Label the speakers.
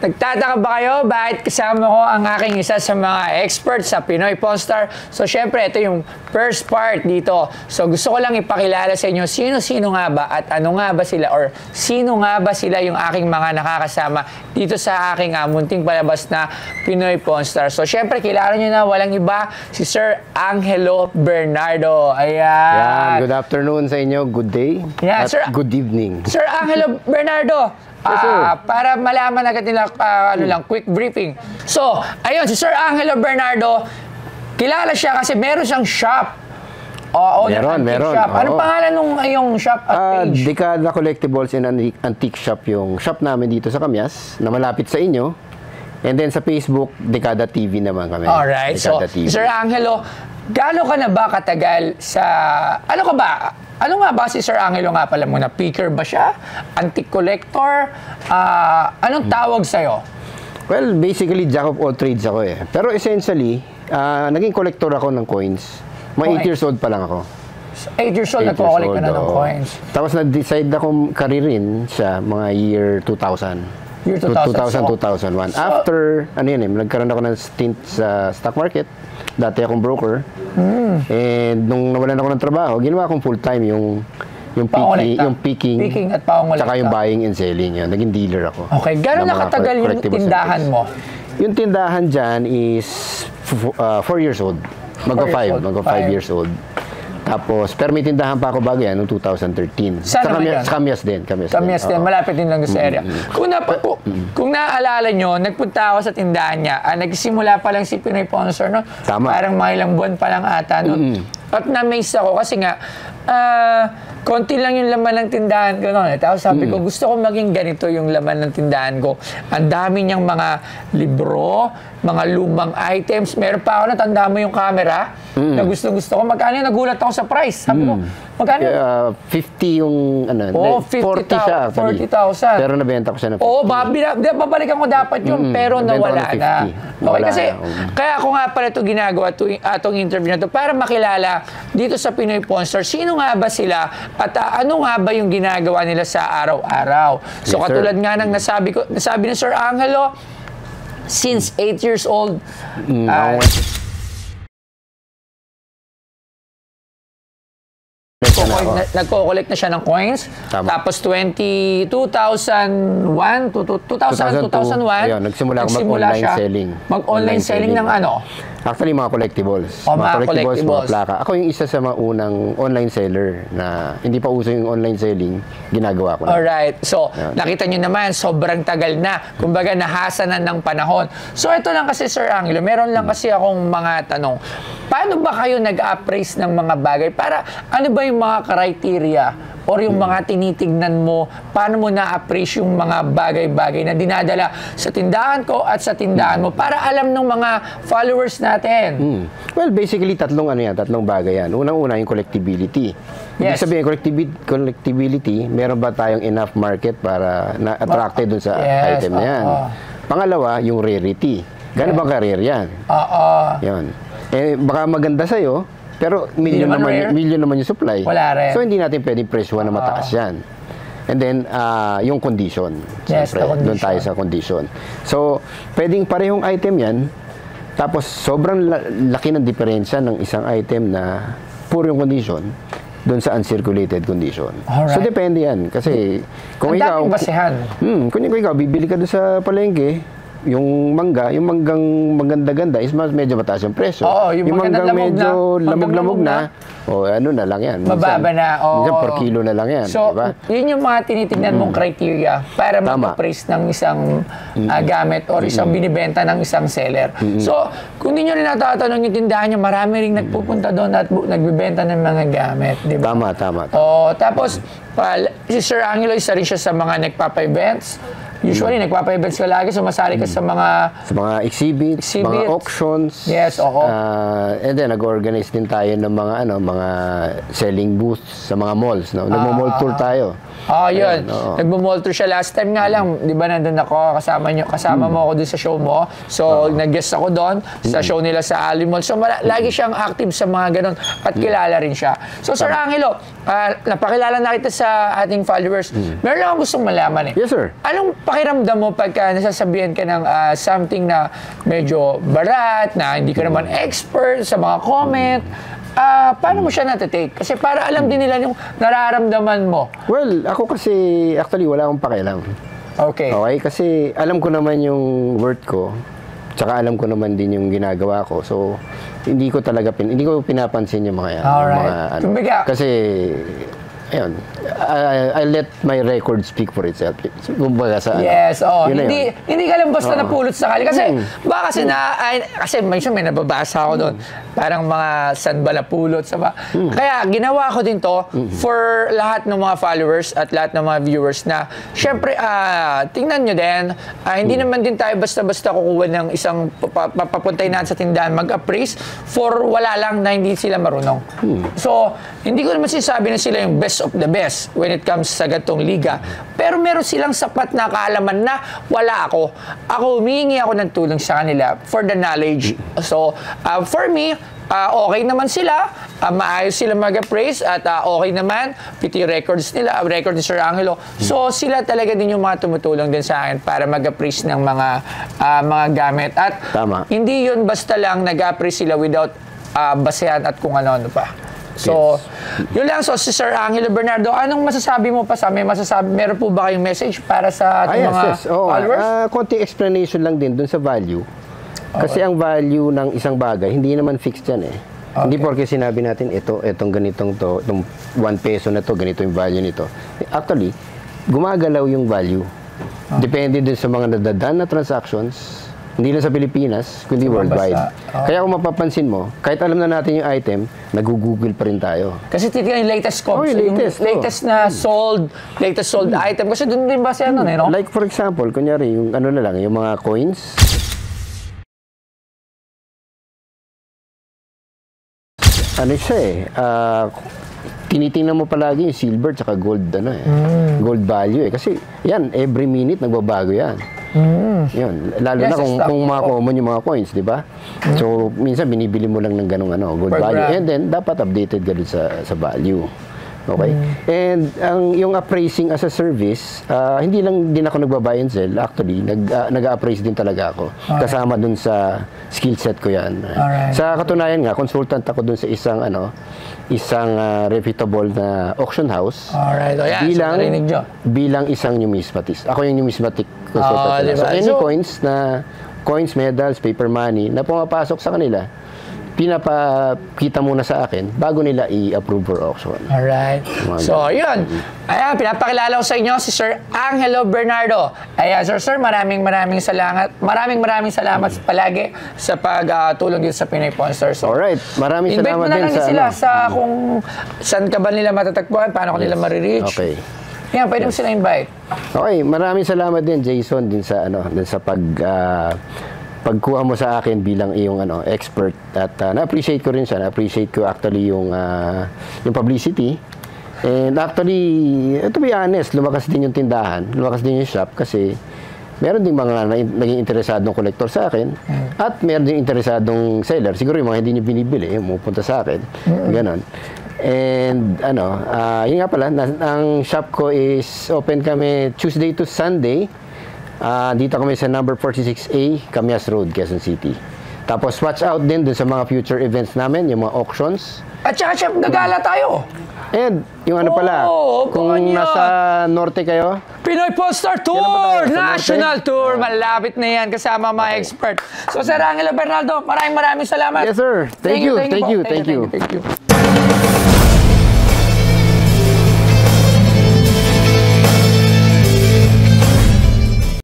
Speaker 1: Nagtataka ba kayo bakit kasama ko ang aking isa sa mga experts sa Pinoy Pawn Star? So, syempre, ito yung first part dito. So, gusto ko lang ipakilala sa inyo sino-sino nga ba at ano nga ba sila or sino nga ba sila yung aking mga nakakasama dito sa aking munting palabas na Pinoy Pawn Star. So, syempre, kilala nyo na walang iba si Sir Angelo Bernardo. Ayan.
Speaker 2: Good afternoon sa inyo. Good day.
Speaker 1: Yeah,
Speaker 2: at good evening.
Speaker 1: Sir Angelo Bernardo. Para malaman agad nila, quick briefing. So, ayun, si Sir Angelo Bernardo, kilala siya kasi meron siyang shop.
Speaker 2: Meron.
Speaker 1: Shop. Anong pangalan nung yung shop at page?
Speaker 2: Dekada Collectibles and Antique Shop yung shop namin dito sa Kamyas, na malapit sa inyo. And then sa Facebook, Dekada TV naman kami.
Speaker 1: Alright, so,
Speaker 2: TV.
Speaker 1: Sir Angelo, gaano ka na ba katagal sa, ano ka ba? Ano nga ba si Sir Angelo nga pala muna? Picker ba siya? Antique collector? Anong tawag sa'yo?
Speaker 2: Well, basically, jack of all trades ako eh. Pero essentially, naging collector ako ng coins. Mga 8 years old pa lang ako.
Speaker 1: 8 years old, nagko-collect ka na ng coins.
Speaker 2: Tapos na-decide akong karirin sa mga year 2000.
Speaker 1: Year 2000.
Speaker 2: 2001. After, nagkaroon ako ng stint sa stock market. Dati akong broker. And nung nawalan ako ng trabaho, ginawa akong full-time yung picking
Speaker 1: at pangolekta.
Speaker 2: Tsaka yung buying and selling. Yan. Naging dealer ako.
Speaker 1: Okay. Gano'n nakatagal yung tindahan mo?
Speaker 2: Yung tindahan dyan is 4 years old. Magpa-5 years old. Tapos, pero may tindahan pa ako bago yan, noong 2013. Sa Kamyas din.
Speaker 1: Kamyas din, malapit din lang sa area. Kung naaalala nyo, nagpunta ako sa tindahan niya, nagsimula pa lang si Pinoy Pawn Star, no? Parang mga ilang buwan pa lang ata, no? At na-amaze ako kasi nga, konti lang yung laman ng tindahan ko noon. Tapos sabi ko, gusto ko maging ganito yung laman ng tindahan ko. Ang dami niyang mga libro, mga lumang items. Meron pa ako, natanda mo yung camera, na gusto ko. Magkano yung nagulat ako sa price? Sabi ko, magkano?
Speaker 2: 50 yung, 40 siya.
Speaker 1: 40,000.
Speaker 2: Pero nabenta ko siya na 50.
Speaker 1: Oo, babalikan ko dapat yun, pero nawala na. Okay, kasi, kaya ako nga pala ito ginagawa, itong interview na ito, para makilala dito sa Pinoy Pawn Star, sino nga ba sila at ano nga ba yung ginagawa nila sa araw-araw. So, katulad nga ng nasabi ni Sir Angelo, since 8 years old, nagko-collect na siya ng coins.
Speaker 2: Tama.
Speaker 1: Tapos 2001 to 2001,
Speaker 2: ayun, nagsimula ako mag-online selling.
Speaker 1: Mag-online selling ng ano?
Speaker 2: Actually, mga collectibles.
Speaker 1: Mga collectibles.
Speaker 2: Mga plaka. Ako yung isa sa mga unang online seller na hindi pa uso yung online selling, ginagawa ko na.
Speaker 1: Alright. So, nakita nyo naman, sobrang tagal na. Kumbaga, nahasanan ng panahon. So, ito lang kasi, Sir Angelo, meron lang kasi akong mga tanong. Paano ba kayo nag-appraise ng mga bagay? Para, ano ba yung mga criteria or yung mga tinitignan mo, paano mo na-appraise yung mga bagay-bagay na dinadala sa tindahan ko at sa tindahan mo para alam ng mga followers natin?
Speaker 2: Well, basically, tatlong bagay yan. Unang-una, yung collectibility. Ibig sabihin, collectibility, meron ba tayong enough market para na-attracted dun sa item na yan? Pangalawa, yung rarity. Gano'n bang ka-rare yan? Yan. Baka maganda sa'yo, pero million naman yung supply.
Speaker 1: Wala rin.
Speaker 2: So, hindi natin pwedeng presyo na mataas yan. And then, yung condition.
Speaker 1: Yes,
Speaker 2: siyempre, doon tayo sa condition. So, pwedeng parehong item yan, tapos sobrang laki ng diferensya ng isang item na puro yung condition doon sa uncirculated condition.
Speaker 1: Alright.
Speaker 2: So, depende yan. Kasi, kung ikaw...
Speaker 1: Ang daming basehan.
Speaker 2: Kung ikaw, bibili ka doon sa palengke, yung manggang maganda-ganda is medyo mataas yung presyo.
Speaker 1: Oo, yung manggang medyo
Speaker 2: lamog-lamog na, ano na lang yan.
Speaker 1: Mababa na.
Speaker 2: Minsan per kilo na lang yan.
Speaker 1: So,
Speaker 2: diba?
Speaker 1: Yun yung mga tinitignan mong criteria para mag-appraise ng isang gamit or isang binibenta ng isang seller. So, kung di nyo rin natatanong yung tindahan nyo, marami rin nagpupunta doon at nagbibenta ng mga gamit. Diba?
Speaker 2: Tama.
Speaker 1: Tapos, si Sir Angelo, isa rin siya sa mga nagpapa-events. Usually, nagpapa-events ka lagi, sumasali ka sa mga
Speaker 2: exhibits, mga auctions.
Speaker 1: Yes,
Speaker 2: and then, nag-organize din tayo ng mga selling booths sa mga malls. No? Nagmo-mall tour tayo.
Speaker 1: Yun. Nagmo-mall tour siya last time nga lang. Di ba, nandun ako, kasama mo ako doon sa show mo. So, nag-guest ako doon sa show nila sa Ali Mall. So, lagi siyang active sa mga ganun at kilala rin siya. So, Sir Angelo, napakilala na kita sa ating followers. Meron lang akong gustong malaman eh.
Speaker 2: Yes, sir.
Speaker 1: pakiramdam mo pagka nasasabihan ka ng something na medyo barat, na hindi ka naman expert sa mga comment, paano mo siya natatake? Kasi para alam din nila yung nararamdaman mo.
Speaker 2: Well, ako kasi, actually, wala akong pakialam.
Speaker 1: Okay.
Speaker 2: Okay, kasi alam ko naman yung worth ko, tsaka alam ko naman din yung ginagawa ko. So, hindi ko pinapansin yung mga yan.
Speaker 1: Alright.
Speaker 2: Kasi, ayun, I let my record speak for itself. Kumbaga sa
Speaker 1: yes, hindi ka lang basta napulot sa kali. Kasi, baka kasi may nababasa ako doon. Parang mga saan ba napulot sa ba. Kaya, ginawa ko din to for lahat ng mga followers at lahat ng mga viewers na, syempre, tingnan nyo din, hindi naman din tayo basta-basta kukuha ng isang papuntay natin sa tindahan, mag-appraise for wala lang na hindi sila marunong. So, hindi ko naman sinasabi na sila yung best of the best when it comes sa gatong liga. Pero meron silang sapat na kaalaman na wala ako. Humihingi ako ng tulong sa kanila for the knowledge. So, for me, okay naman sila, maayos sila mag-appraise at okay naman, PT records nila, record ni Sir Angelo. So, sila talaga din yung mga tumutulong din sa akin para mag-appraise ng mga gamit. At hindi yun basta lang nag-appraise sila without basehan at kung ano-ano pa. So, yun lang. So, si Sir Angelo Bernardo, anong masasabi mo pa sa amin? Meron po ba kayong message para sa ating mga followers?
Speaker 2: Konting explanation lang din dun sa value. Kasi ang value ng isang bagay, hindi naman fixed yan eh. Hindi porke sinabi natin, itong ganitong to, itong 1 peso na to, ganito yung value nito. Actually, gumagalaw yung value. Depende din sa mga nadadaan na transactions, hindi lang sa Pilipinas, kundi worldwide. Kaya kung mapapansin mo, kahit alam na natin yung item, nag-google pa rin tayo.
Speaker 1: Kasi titignan yung latest comps, yung latest na latest sold item. Kasi doon din ba siya no?
Speaker 2: Like for example, kunyari, yung ano na lang, yung mga coins. Ano siya eh, tinitingnan mo palagi yung silver tsaka gold, gold value eh. Kasi yan, every minute nagbabago yan. Yun. Lalo na kung mga common yung mga coins, di ba? So, minsan binibili mo lang ng ganung gold value. And then, dapat updated ka dun sa value. Okay? And yung appraising as a service, hindi lang din ako nagba-buy and sell. Actually, nag-appraise din talaga ako. Kasama dun sa skill set ko yan. Sa katunayan nga, consultant ako dun sa isang reputable na auction house. Bilang isang numismatist. Ako yung numismatic consultant. So, any coins, medals, paper money na pumapasok sa kanila, pinapakita muna sa akin bago nila i-approve for auction.
Speaker 1: Alright. So, yun. Ayan, pinapakilala ko sa inyo si Sir Angelo Bernardo. Ayan, Sir, maraming salamat. Maraming salamat palagi sa pagtulong dito sa Pinoy Pawn Stores. So,
Speaker 2: alright. Maraming salamat din sa...
Speaker 1: Invite mo na lang sila sa kung saan ka ba nila matatagpuan, paano ko nila marireach.
Speaker 2: Okay.
Speaker 1: Yan, pwede mo sila invite.
Speaker 2: Okay, maraming salamat din, Jason, din sa pagkuha mo sa akin bilang iyong expert at na-appreciate ko rin siya. Na-appreciate ko actually yung publicity. And actually, to be honest, lumakas din yung tindahan, lumakas din yung shop kasi meron din mga naging interesadong collector sa akin at meron din interesadong seller. Siguro yung mga hindi niyo binibili, pupunta sa akin. Ganon. And yun nga pala, ang shop ko is open kami Tuesday to Sunday. Dito kami sa number 46A, Camias Road, Quezon City. Tapos watch out din dun sa mga future events namin, yung mga auctions.
Speaker 1: At saka chef, gagala tayo.
Speaker 2: And yung kung nasa norte kayo,
Speaker 1: Pinoy Pawn Store Tour! National Tour! Malapit na yan kasama mga expert. So, Sir Angelo Bernardo, maraming salamat.
Speaker 2: Yes, sir. Thank you.